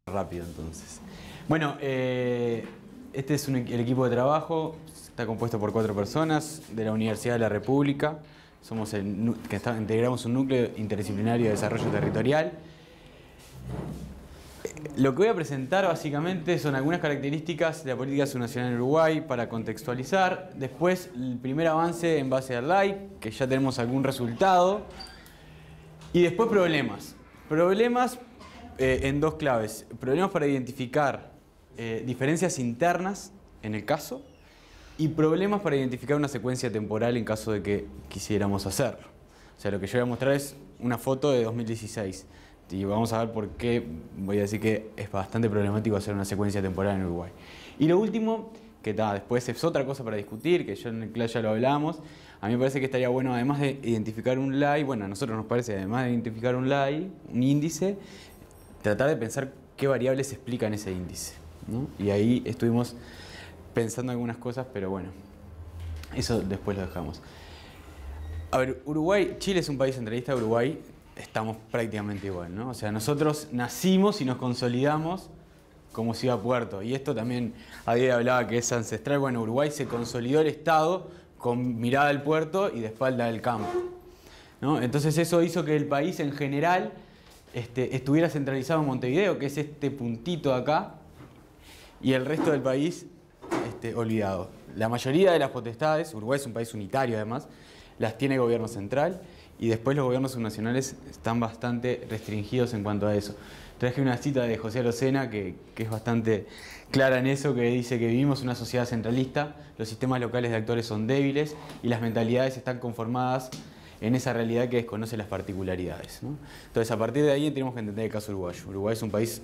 Rápido entonces. Bueno, este es el equipo de trabajo, está compuesto por 4 personas de la Universidad de la República. Somos integramos un núcleo interdisciplinario de desarrollo territorial. Lo que voy a presentar básicamente son algunas características de la política subnacional en Uruguay para contextualizar. Después el primer avance en base al LAI, que ya tenemos algún resultado. Y después problemas. Problemas en 2 claves. Problemas para identificar diferencias internas en el caso y problemas para identificar una secuencia temporal en caso de que quisiéramos hacerlo. O sea, lo que yo voy a mostrar es una foto de 2016 y vamos a ver por qué voy a decir que es bastante problemático hacer una secuencia temporal en Uruguay. Y lo último, que después es otra cosa para discutir, que yo en el clase ya lo hablamos. A mí me parece que estaría bueno, además de identificar un LAI, bueno, a nosotros nos parece, además de identificar un LAI, un índice, tratar de pensar qué variables explican ese índice, ¿no? Y ahí estuvimos pensando algunas cosas, pero bueno, eso después lo dejamos. A ver, Chile es un país centralista, Uruguay estamos prácticamente igual, ¿no? O sea, nosotros nacimos y nos consolidamos como ciudad-puerto, y esto también Adiel hablaba que es ancestral. Bueno, Uruguay se consolidó el Estado con mirada al puerto y de espalda al campo, ¿no? Entonces eso hizo que el país en general estuviera centralizado en Montevideo, que es este puntito acá, y el resto del país olvidado. La mayoría de las potestades, Uruguay es un país unitario además, las tiene el gobierno central, y después los gobiernos subnacionales están bastante restringidos en cuanto a eso. Traje una cita de José Arocena que es bastante clara en eso, que dice que vivimos una sociedad centralista, los sistemas locales de actores son débiles y las mentalidades están conformadas en esa realidad que desconoce las particularidades, ¿no? Entonces, a partir de ahí tenemos que entender el caso uruguayo. Uruguay es un país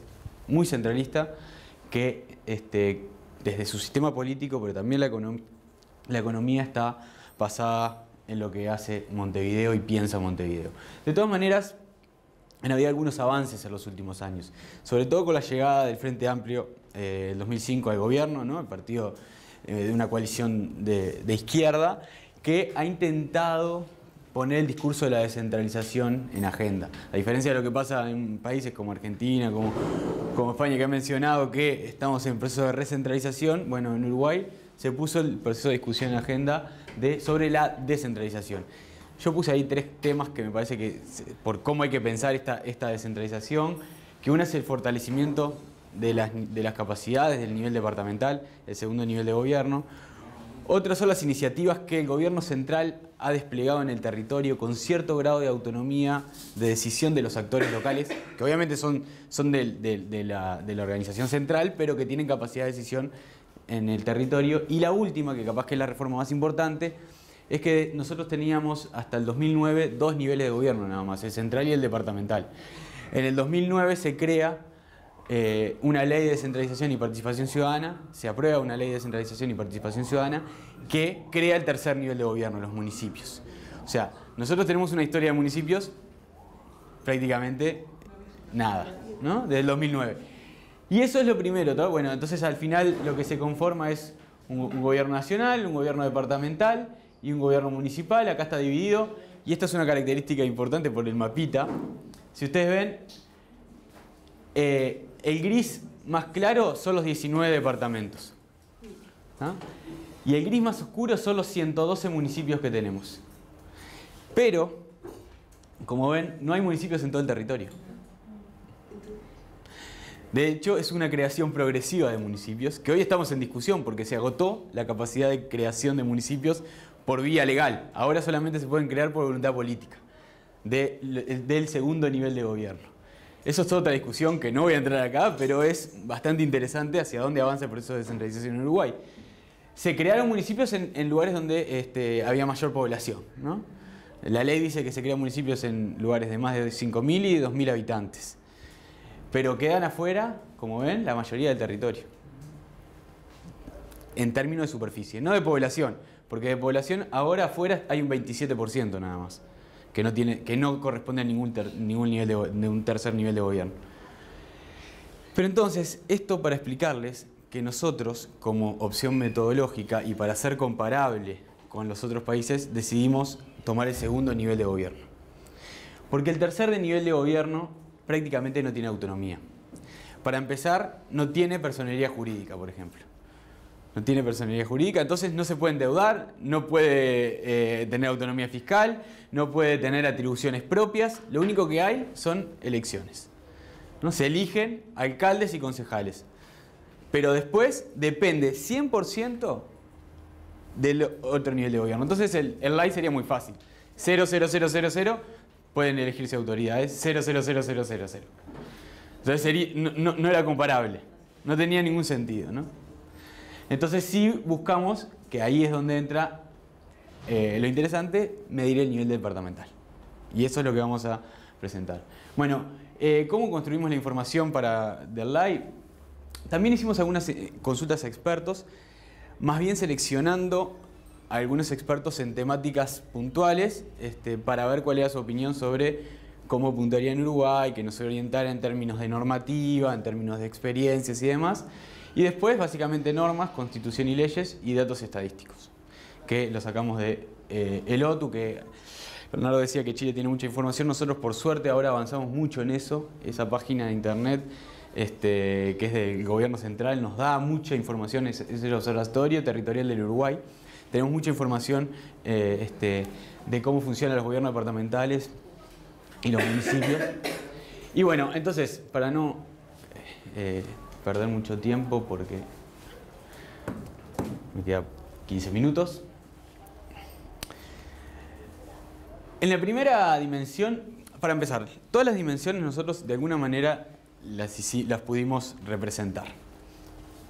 muy centralista que desde su sistema político, pero también la economía está basada en lo que hace Montevideo y piensa Montevideo. De todas maneras, han habido algunos avances en los últimos años, sobre todo con la llegada del Frente Amplio en 2005 al gobierno, ¿no? El partido de una coalición de izquierda que ha intentado poner el discurso de la descentralización en agenda. A diferencia de lo que pasa en países como Argentina, como España, que ha mencionado que estamos en proceso de recentralización, bueno, en Uruguay se puso el proceso de discusión en la agenda sobre la descentralización. Yo puse ahí 3 temas que me parece que, por cómo hay que pensar esta descentralización, que una es el fortalecimiento de las capacidades del nivel departamental, el segundo nivel de gobierno. Otras son las iniciativas que el gobierno central ha desplegado en el territorio con cierto grado de autonomía de decisión de los actores locales, que obviamente son de la organización central, pero que tienen capacidad de decisión en el territorio. Y la última, que capaz que es la reforma más importante, es que nosotros teníamos hasta el 2009 2 niveles de gobierno nada más, el central y el departamental. En el 2009 se crea una ley de descentralización y participación ciudadana, se aprueba una ley de descentralización y participación ciudadana que crea el tercer nivel de gobierno, los municipios. O sea, nosotros tenemos una historia de municipios prácticamente nada, ¿no? Desde el 2009. Y eso es lo primero, ¿no? Bueno, entonces al final lo que se conforma es un gobierno nacional, un gobierno departamental y un gobierno municipal. Acá está dividido, y esta es una característica importante por el mapita. Si ustedes ven, el gris más claro son los 19 departamentos, ¿ah? Y el gris más oscuro son los 112 municipios que tenemos. Pero, como ven, no hay municipios en todo el territorio. De hecho, es una creación progresiva de municipios, que hoy estamos en discusión porque se agotó la capacidad de creación de municipios por vía legal. Ahora solamente se pueden crear por voluntad política del segundo nivel de gobierno. Eso es otra discusión que no voy a entrar acá, pero es bastante interesante hacia dónde avanza el proceso de descentralización en Uruguay. Se crearon municipios en lugares donde había mayor población, ¿no? La ley dice que se crean municipios en lugares de más de 5.000 y 2.000 habitantes. Pero quedan afuera, como ven, la mayoría del territorio. En términos de superficie, no de población, porque de población ahora afuera hay un 27% nada más, que no corresponde a ningún nivel de un tercer nivel de gobierno. Pero entonces, esto para explicarles que nosotros, como opción metodológica y para ser comparable con los otros países, decidimos tomar el segundo nivel de gobierno. Porque el tercer nivel de gobierno prácticamente no tiene autonomía. Para empezar, no tiene personería jurídica, por ejemplo. No tiene personería jurídica, entonces no se puede endeudar, no puede tener autonomía fiscal, no puede tener atribuciones propias. Lo único que hay son elecciones, ¿no? Se eligen alcaldes y concejales. Pero después depende 100% del otro nivel de gobierno. Entonces el LAI sería muy fácil. 0,0000 pueden elegirse autoridades. 0,00000. Entonces no era comparable. No tenía ningún sentido, ¿no? Entonces sí buscamos, que ahí es donde entra lo interesante, medir el nivel departamental. Y eso es lo que vamos a presentar. Bueno, ¿cómo construimos la información del LAI? También hicimos algunas consultas a expertos, más bien seleccionando a algunos expertos en temáticas puntuales para ver cuál era su opinión sobre cómo puntuaría en Uruguay, que nos orientara en términos de normativa, en términos de experiencias y demás. Y después, básicamente, normas, constitución y leyes y datos estadísticos, que lo sacamos de el OTU, que Bernardo decía que Chile tiene mucha información. Nosotros, por suerte, ahora avanzamos mucho en eso. Esa página de internet que es del gobierno central nos da mucha información, es el Observatorio Territorial del Uruguay. Tenemos mucha información de cómo funcionan los gobiernos departamentales y los municipios. Y bueno, entonces, para no perder mucho tiempo, porque me queda 15 minutos. En la primera dimensión, para empezar, todas las dimensiones nosotros de alguna manera las pudimos representar.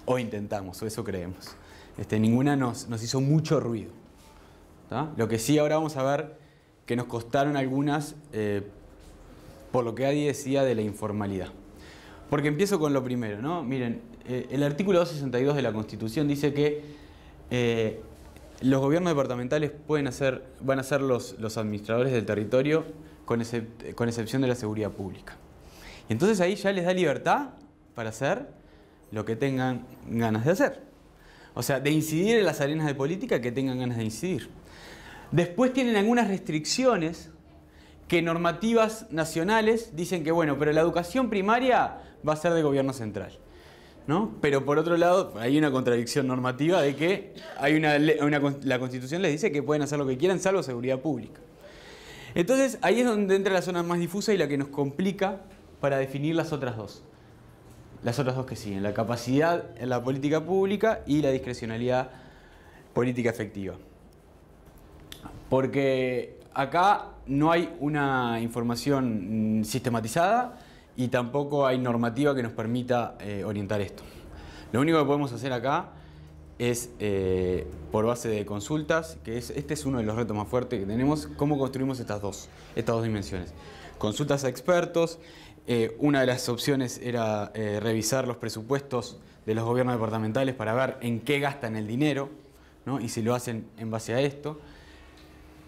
O intentamos, o eso creemos. Ninguna nos hizo mucho ruido, ¿tá? Lo que sí ahora vamos a ver que nos costaron algunas por lo que Adi decía de la informalidad. Porque empiezo con lo primero, ¿no? Miren, el artículo 262 de la Constitución dice que los gobiernos departamentales van a ser los administradores del territorio con excepción de la seguridad pública. Y entonces ahí ya les da libertad para hacer lo que tengan ganas de hacer. O sea, de incidir en las arenas de política que tengan ganas de incidir. Después tienen algunas restricciones que normativas nacionales dicen que, bueno, pero la educación primaria va a ser de gobierno central, ¿no? Pero por otro lado, hay una contradicción normativa de que la Constitución les dice que pueden hacer lo que quieran, salvo seguridad pública. Entonces, ahí es donde entra la zona más difusa y la que nos complica para definir las otras dos. Las otras dos que siguen, la capacidad en la política pública y la discrecionalidad política efectiva. Porque acá no hay una información sistematizada y tampoco hay normativa que nos permita orientar esto. Lo único que podemos hacer acá es, por base de consultas, que este es uno de los retos más fuertes que tenemos, cómo construimos estas dos dimensiones. Consultas a expertos. Una de las opciones era revisar los presupuestos de los gobiernos departamentales para ver en qué gastan el dinero, ¿no? Y si lo hacen en base a esto.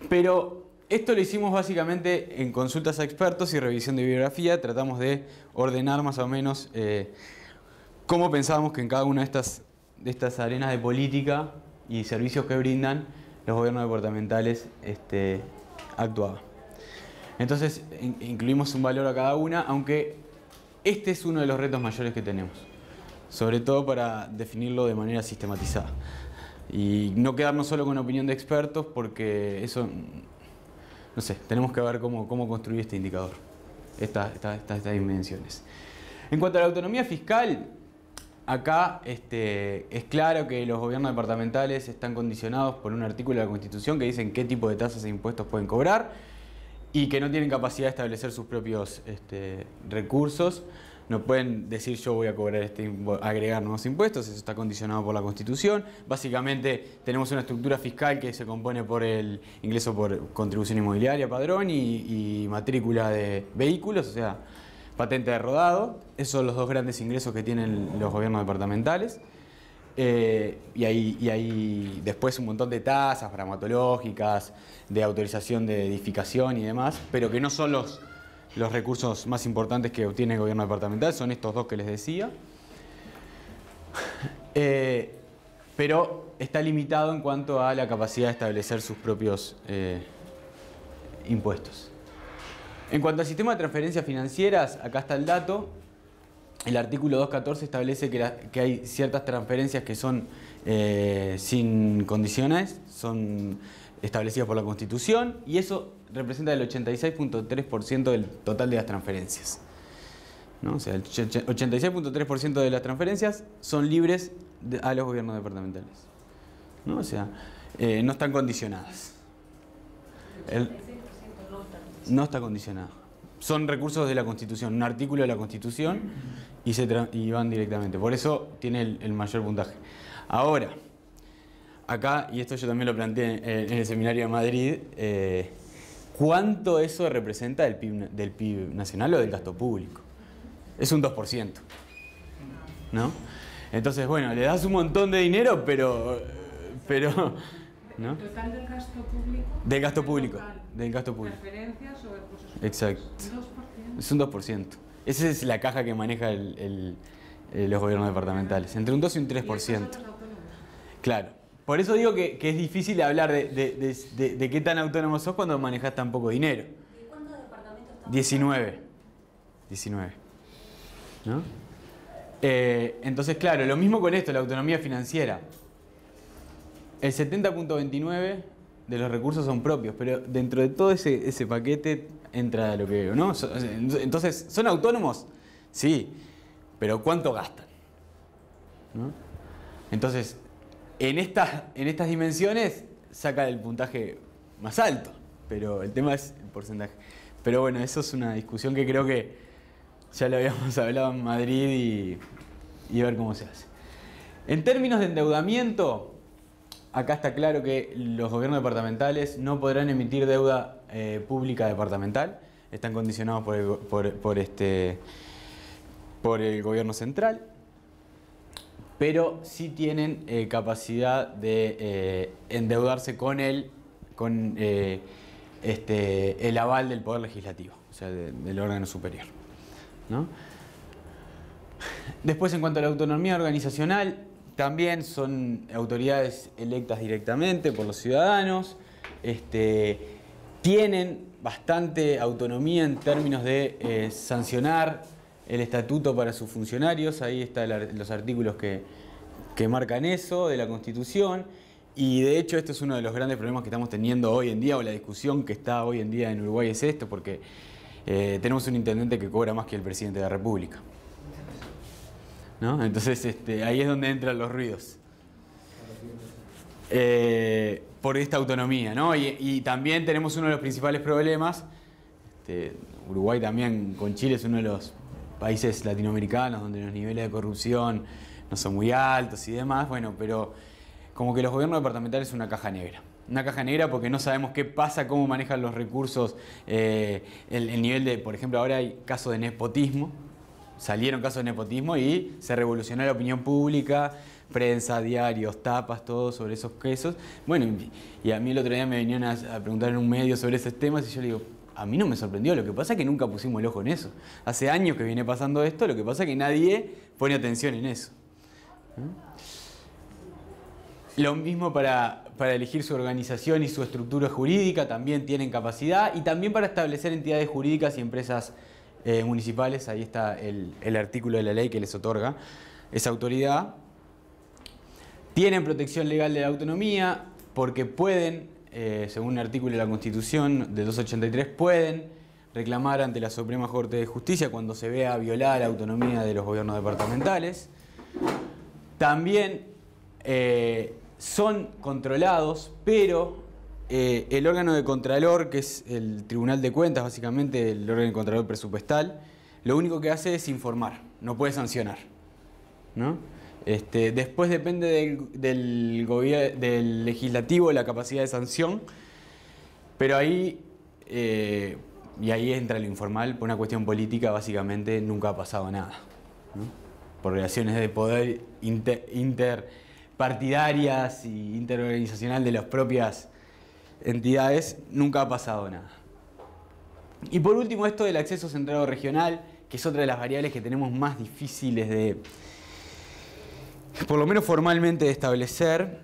Pero esto lo hicimos básicamente en consultas a expertos y revisión de bibliografía. Tratamos de ordenar más o menos cómo pensábamos que en cada una de estas arenas de política y servicios que brindan los gobiernos departamentales actuaban. Entonces incluimos un valor a cada una, aunque este es uno de los retos mayores que tenemos, sobre todo para definirlo de manera sistematizada. Y no quedarnos solo con opinión de expertos, porque eso, no sé, tenemos que ver cómo construir este indicador, estas dimensiones. En cuanto a la autonomía fiscal, acá es claro que los gobiernos departamentales están condicionados por un artículo de la Constitución que dicen qué tipo de tasas e impuestos pueden cobrar, y que no tienen capacidad de establecer sus propios recursos. No pueden decir yo voy a cobrar agregar nuevos impuestos, eso está condicionado por la Constitución. Básicamente tenemos una estructura fiscal que se compone por el ingreso por contribución inmobiliaria, padrón y matrícula de vehículos, o sea, patente de rodado. Esos son los dos grandes ingresos que tienen los gobiernos departamentales. Y hay después un montón de tasas dramatológicas, de autorización de edificación y demás, pero que no son los recursos más importantes que obtiene el gobierno departamental, son estos dos que les decía. Pero está limitado en cuanto a la capacidad de establecer sus propios impuestos. En cuanto al sistema de transferencias financieras, acá está el dato. el artículo 214 establece que hay ciertas transferencias que son sin condiciones, son establecidas por la Constitución, y eso representa el 86.3% del total de las transferencias, ¿no? O sea, el 86.3% de las transferencias son libres a los gobiernos departamentales, ¿no? O sea, no están condicionadas. No está condicionado. Son recursos de la Constitución, un artículo de la Constitución, y van directamente. Por eso tiene el mayor puntaje. Ahora, acá, y esto yo también lo planteé en el seminario de Madrid, ¿cuánto eso representa del PIB nacional o del gasto público? Es un 2%, ¿no? Entonces, bueno, le das un montón de dinero, pero ¿no? ¿El total del gasto público? Del gasto público. Del gasto público. Transferencias o recursos. Exacto. ¿Un 2%? Es un 2%. Esa es la caja que maneja los gobiernos departamentales. Entre un 2 y un 3%. ¿Y estos son los autónomos? Claro. Por eso digo que es difícil hablar de qué tan autónomo sos cuando manejas tan poco dinero. ¿De cuántos departamentos estamos? 19. 19. ¿No? Entonces, claro, lo mismo con esto, la autonomía financiera. El 70.29 de los recursos son propios, pero dentro de todo ese paquete entra lo que, ¿no? Entonces, ¿son autónomos? Sí, pero ¿cuánto gastan? ¿No? Entonces, en estas dimensiones saca el puntaje más alto, pero el tema es el porcentaje. Pero bueno, eso es una discusión que creo que ya lo habíamos hablado en Madrid y ver cómo se hace. En términos de endeudamiento, acá está claro que los gobiernos departamentales no podrán emitir deuda pública departamental, están condicionados por el gobierno central, pero sí tienen capacidad de endeudarse con el aval del Poder Legislativo, o sea, del órgano superior, ¿no? Después, en cuanto a la autonomía organizacional, también son autoridades electas directamente por los ciudadanos, tienen bastante autonomía en términos de sancionar el estatuto para sus funcionarios. Ahí están los artículos que marcan eso de la Constitución, y de hecho este es uno de los grandes problemas que estamos teniendo hoy en día, o la discusión que está hoy en día en Uruguay es esto, porque tenemos un intendente que cobra más que el presidente de la República, ¿no? Entonces ahí es donde entran los ruidos. Por esta autonomía, ¿no? Y también tenemos uno de los principales problemas, Uruguay también con Chile es uno de los países latinoamericanos donde los niveles de corrupción no son muy altos y demás, bueno, pero como que los gobiernos departamentales son una caja negra. Una caja negra porque no sabemos qué pasa, cómo manejan los recursos, el nivel de, por ejemplo, ahora hay casos de nepotismo, salieron casos de nepotismo y se revolucionó la opinión pública, prensa, diarios, tapas, todo sobre esos casos. Bueno, y a mí el otro día me vinieron a preguntar en un medio sobre esos temas y yo le digo, a mí no me sorprendió, lo que pasa es que nunca pusimos el ojo en eso. Hace años que viene pasando esto, lo que pasa es que nadie pone atención en eso. Lo mismo para elegir su organización y su estructura jurídica, también tienen capacidad, y también para establecer entidades jurídicas y empresas municipales. Ahí está el artículo de la ley que les otorga esa autoridad. Tienen protección legal de la autonomía porque pueden, según un artículo de la Constitución de 283, pueden reclamar ante la Suprema Corte de Justicia cuando se vea violada la autonomía de los gobiernos departamentales. También son controlados, pero el órgano de Contralor, que es el Tribunal de Cuentas, básicamente el órgano de Contralor presupuestal, lo único que hace es informar, no puede sancionar, ¿no? Después depende del legislativo la capacidad de sanción, pero ahí, y ahí entra lo informal, por una cuestión política básicamente nunca ha pasado nada, ¿no? Por relaciones de poder interpartidarias y interorganizacional de las propias entidades, nunca ha pasado nada. Y por último, esto del acceso centrado regional, que es otra de las variables que tenemos más difíciles de, por lo menos formalmente, de establecer.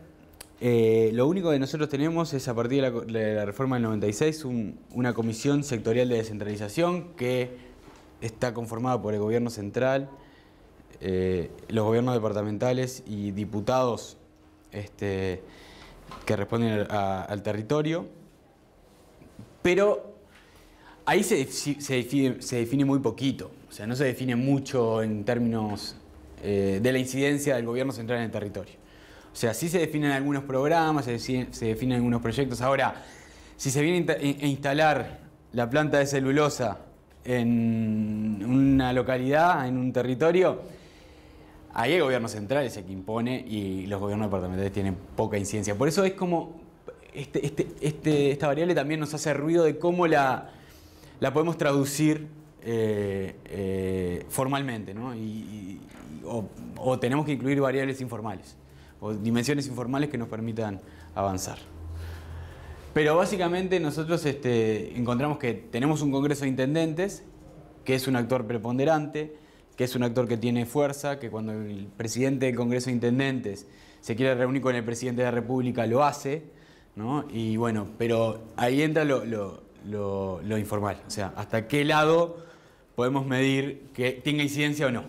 Lo único que nosotros tenemos es, a partir de la reforma del 96, una comisión sectorial de descentralización que está conformada por el gobierno central, los gobiernos departamentales y diputados que responden al territorio, pero ahí se define muy poquito, o sea, no se define mucho en términos de la incidencia del gobierno central en el territorio. O sea, sí se definen algunos programas, se definen algunos proyectos. Ahora, si se viene a instalar la planta de celulosa en una localidad, en un territorio, ahí el gobierno central es el que impone y los gobiernos departamentales tienen poca incidencia. Por eso es como esta variable también nos hace ruido de cómo la podemos traducir formalmente, ¿no? O tenemos que incluir variables informales o dimensiones informales que nos permitan avanzar. Pero básicamente nosotros encontramos que tenemos un Congreso de Intendentes, que es un actor preponderante, que es un actor que tiene fuerza, que cuando el presidente del Congreso de Intendentes se quiere reunir con el presidente de la República lo hace, ¿no? Y bueno, pero ahí entra lo informal, o sea, hasta qué lado podemos medir que tenga incidencia o no,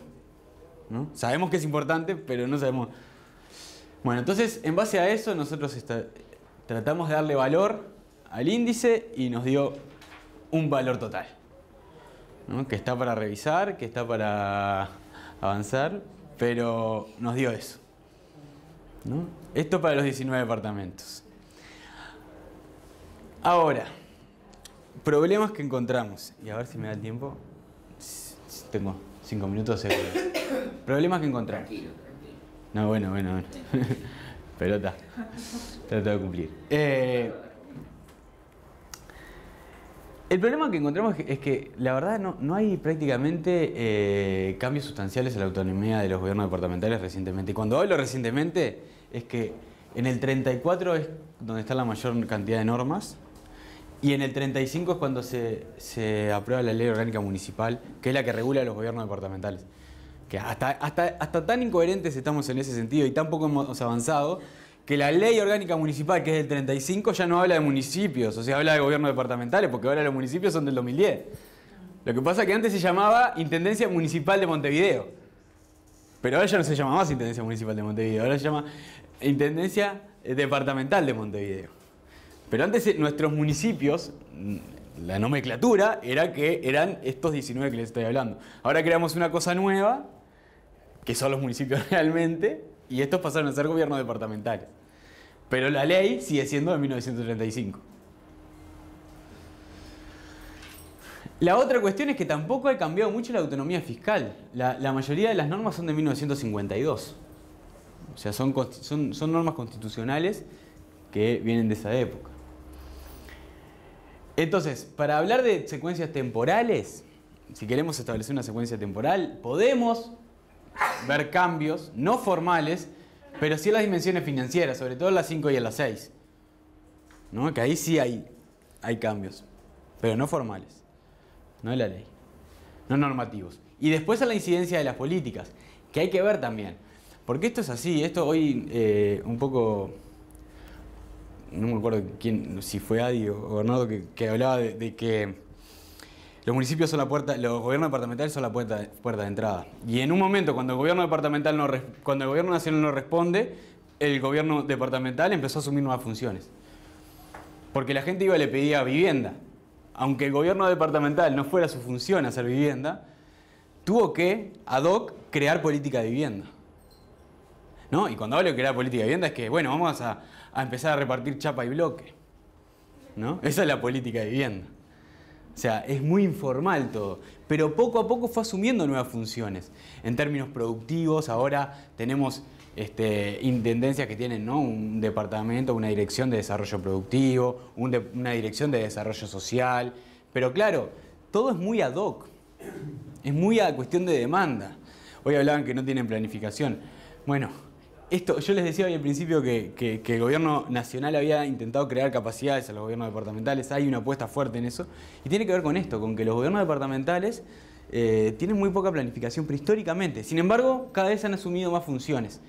¿no? Sabemos que es importante, pero no sabemos. Bueno, entonces, en base a eso, nosotros tratamos de darle valor al índice y nos dio un valor total, ¿no? Que está para revisar, que está para avanzar, pero nos dio eso, ¿no? Esto para los 19 departamentos. Ahora, problemas que encontramos, y a ver si me da el tiempo, tengo 5 minutos seguro. Problemas que encontramos. No, bueno. Pelota. Trato de cumplir. El problema que encontramos es que la verdad no hay prácticamente cambios sustanciales en la autonomía de los gobiernos departamentales recientemente. Y cuando hablo recientemente es que en el 34 es donde está la mayor cantidad de normas y en el 35 es cuando se aprueba la ley orgánica municipal, que es la que regula a los gobiernos departamentales. Que hasta tan incoherentes estamos en ese sentido y tan poco hemos avanzado que la ley orgánica municipal, que es del 35, ya no habla de municipios, o sea, habla de gobiernos departamentales, porque ahora los municipios son del 2010. Lo que pasa es que antes se llamaba Intendencia Municipal de Montevideo, pero ahora ya no se llama más Intendencia Municipal de Montevideo, ahora se llama Intendencia Departamental de Montevideo. Pero antes nuestros municipios, la nomenclatura era que eran estos 19 que les estoy hablando. Ahora creamos una cosa nueva, que son los municipios realmente, y estos pasaron a ser gobiernos departamentales. Pero la ley sigue siendo de 1935. La otra cuestión es que tampoco ha cambiado mucho la autonomía fiscal. La mayoría de las normas son de 1952. O sea, son normas constitucionales que vienen de esa época. Entonces, para hablar de secuencias temporales, si queremos establecer una secuencia temporal, podemos ver cambios, no formales, pero sí en las dimensiones financieras, sobre todo en las 5 y en las 6. ¿No? Que ahí sí hay cambios, pero no formales, no en la ley, no normativos. Y después en la incidencia de las políticas, que hay que ver también. Porque esto es así, esto hoy un poco... No me acuerdo si fue Adi o Bernardo que hablaba de que los municipios son la puerta, los gobiernos departamentales son la puerta de entrada. Y en un momento, cuando el gobierno nacional no responde, el gobierno departamental empezó a asumir nuevas funciones. Porque la gente iba y le pedía vivienda. Aunque el gobierno departamental no fuera su función hacer vivienda, tuvo que, ad hoc, crear política de vivienda. ¿No? Y cuando hablo de crear política de vivienda es que, bueno, vamos a empezar a repartir chapa y bloque, ¿no? Esa es la política de vivienda. O sea, es muy informal todo, pero poco a poco fue asumiendo nuevas funciones. En términos productivos, ahora tenemos intendencias que tienen, ¿no? Un departamento, una dirección de desarrollo productivo, una dirección de desarrollo social, pero claro, todo es muy ad hoc, es muy a cuestión de demanda. Hoy hablaban que no tienen planificación. Bueno, yo les decía hoy al principio que el gobierno nacional había intentado crear capacidades a los gobiernos departamentales, hay una apuesta fuerte en eso, y tiene que ver con esto, con que los gobiernos departamentales tienen muy poca planificación prehistóricamente, sin embargo, cada vez han asumido más funciones.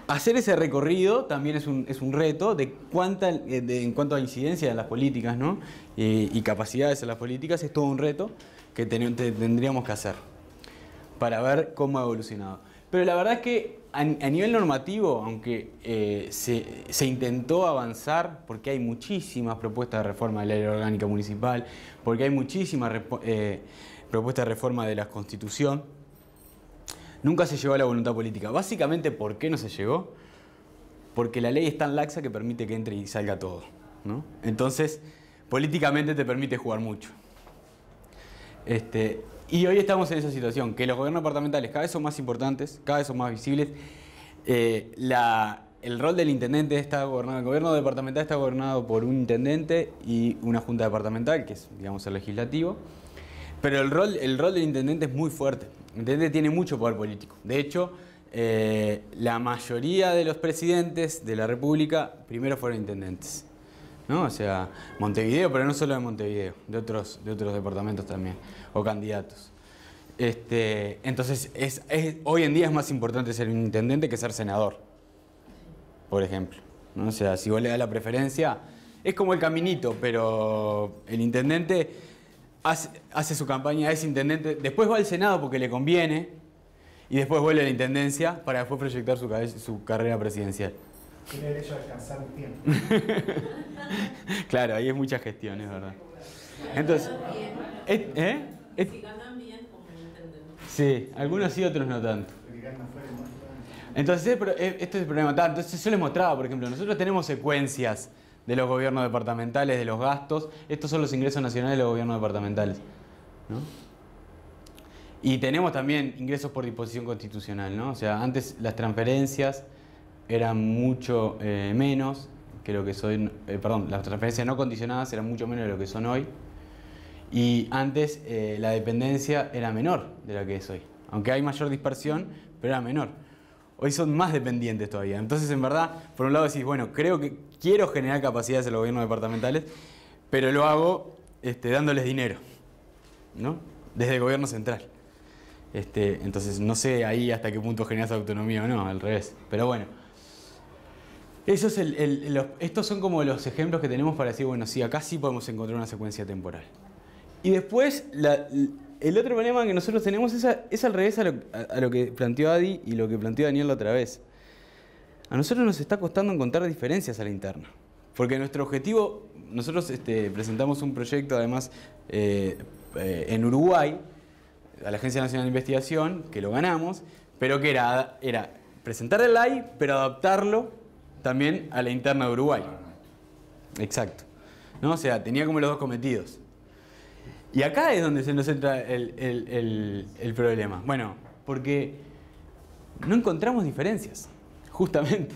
Hacer ese recorrido también es un reto en cuanto a incidencia de las políticas, ¿no? Y capacidades en las políticas, es todo un reto que tendríamos que hacer para ver cómo ha evolucionado. Pero la verdad es que a nivel normativo, aunque se intentó avanzar, porque hay muchísimas propuestas de reforma de la ley orgánica municipal, porque hay muchísimas propuestas de reforma de la Constitución, nunca se llegó a la voluntad política. Básicamente, ¿por qué no se llegó? Porque la ley es tan laxa que permite que entre y salga todo, ¿no? Entonces, políticamente te permite jugar mucho. Y hoy estamos en esa situación, que los gobiernos departamentales cada vez son más importantes, cada vez son más visibles. El rol del intendente está gobernado, el gobierno departamental está gobernado por un intendente y una junta departamental, que es, digamos, el legislativo. Pero el rol del intendente es muy fuerte. El intendente tiene mucho poder político. De hecho, la mayoría de los presidentes de la República primero fueron intendentes, ¿no? O sea, Montevideo, pero no solo de Montevideo, de otros departamentos también, o candidatos. Entonces, hoy en día es más importante ser un intendente que ser senador, por ejemplo, ¿no? O sea, si vos le das la preferencia, es como el caminito, pero el intendente hace su campaña, es intendente, después va al Senado porque le conviene, y después vuelve a la intendencia para después proyectar su carrera presidencial. Tiene derecho a descansar un tiempo. Claro, ahí es mucha gestión, es verdad. Entonces, Si ganan bien como intendente. sí, algunos sí, otros no tanto. Entonces, este es el problema. Entonces yo les mostraba, por ejemplo, nosotros tenemos secuencias de los gobiernos departamentales, de los gastos. Estos son los ingresos nacionales de los gobiernos departamentales, ¿no? Y tenemos también ingresos por disposición constitucional, ¿no? O sea, antes las transferencias eran mucho menos que lo que son, las transferencias no condicionadas eran mucho menos de lo que son hoy. Y antes la dependencia era menor de la que es hoy. Aunque hay mayor dispersión, pero era menor. Hoy son más dependientes todavía. Entonces, en verdad, por un lado decís, bueno, creo que quiero generar capacidades en los gobiernos departamentales, pero lo hago dándoles dinero, ¿no? Desde el gobierno central. Entonces, no sé ahí hasta qué punto generas autonomía o no, al revés. Pero bueno, estos son como los ejemplos que tenemos para decir, bueno, sí, acá sí podemos encontrar una secuencia temporal. Y después, el otro problema que nosotros tenemos es al revés a lo que planteó Adi y lo que planteó Daniel la otra vez. A nosotros nos está costando encontrar diferencias a la interna. Porque nuestro objetivo, nosotros presentamos un proyecto además en Uruguay, a la Agencia Nacional de Investigación, que lo ganamos, pero que era presentar el AI, pero adaptarlo también a la interna de Uruguay. Exacto, ¿no? O sea, tenía como los dos cometidos. Y acá es donde se nos entra el problema. Bueno, porque no encontramos diferencias, justamente.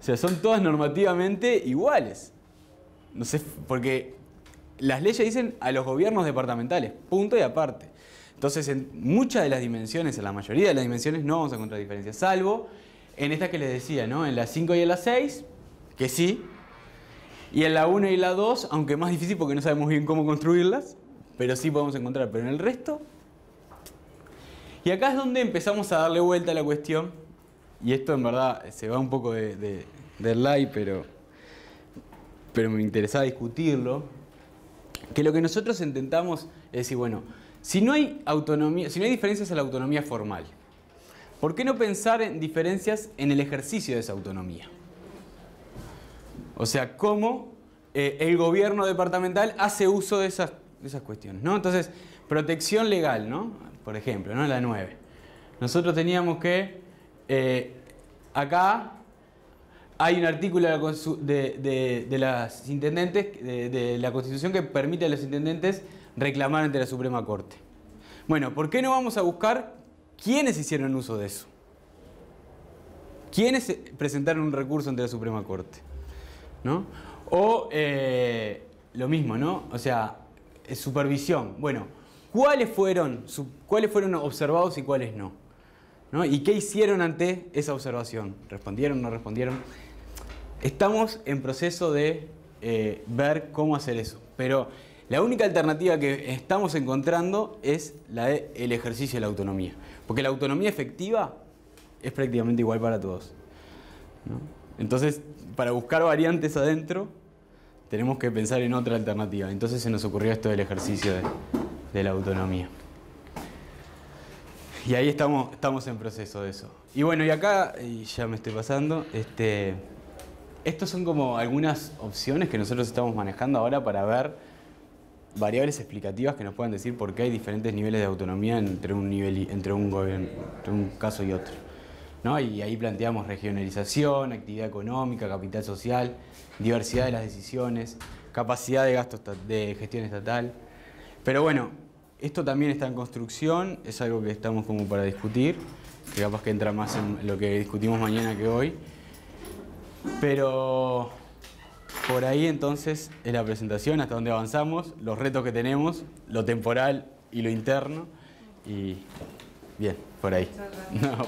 O sea, son todas normativamente iguales. No sé, porque las leyes dicen a los gobiernos departamentales, punto y aparte. Entonces, en muchas de las dimensiones, en la mayoría de las dimensiones, no vamos a encontrar diferencias, salvo en esta que les decía, ¿no? En la 5 y en la 6, que sí, y en la 1 y la 2, aunque más difícil porque no sabemos bien cómo construirlas, pero sí podemos encontrar, pero en el resto... Y acá es donde empezamos a darle vuelta a la cuestión, y esto en verdad se va un poco del live, pero me interesaba discutirlo, que lo que nosotros intentamos es decir, bueno, si no hay autonomía, si no hay diferencias en la autonomía formal, ¿por qué no pensar en diferencias en el ejercicio de esa autonomía? O sea, cómo el gobierno departamental hace uso de esas cuestiones, ¿no? Entonces, protección legal, ¿no? Por ejemplo, ¿no? La 9. Nosotros teníamos que acá hay un artículo de las intendentes, de la Constitución que permite a los intendentes reclamar ante la Suprema Corte. Bueno, ¿por qué no vamos a buscar quiénes hicieron uso de eso? ¿Quiénes presentaron un recurso ante la Suprema Corte? ¿No? O lo mismo, ¿no? O sea, supervisión. Bueno, ¿cuáles fueron observados y cuáles no? ¿No? ¿Y qué hicieron ante esa observación? ¿Respondieron, no respondieron? Estamos en proceso de ver cómo hacer eso. Pero la única alternativa que estamos encontrando es el ejercicio de la autonomía. Porque la autonomía efectiva es prácticamente igual para todos, ¿no? Entonces, para buscar variantes adentro, tenemos que pensar en otra alternativa. Entonces se nos ocurrió esto del ejercicio de la autonomía. Y ahí estamos en proceso de eso. Y bueno, y acá, y ya me estoy pasando, estos son como algunas opciones que nosotros estamos manejando ahora para ver variables explicativas que nos puedan decir por qué hay diferentes niveles de autonomía entre un gobierno, entre un caso y otro, ¿no? Y ahí planteamos regionalización, actividad económica, capital social, diversidad de las decisiones, capacidad de gasto de gestión estatal. Pero bueno, esto también está en construcción, es algo que estamos como para discutir, que capaz que entra más en lo que discutimos mañana que hoy. Pero por ahí entonces es la presentación, hasta donde avanzamos, los retos que tenemos, lo temporal y lo interno. Y bien, por ahí. Muchas gracias. No.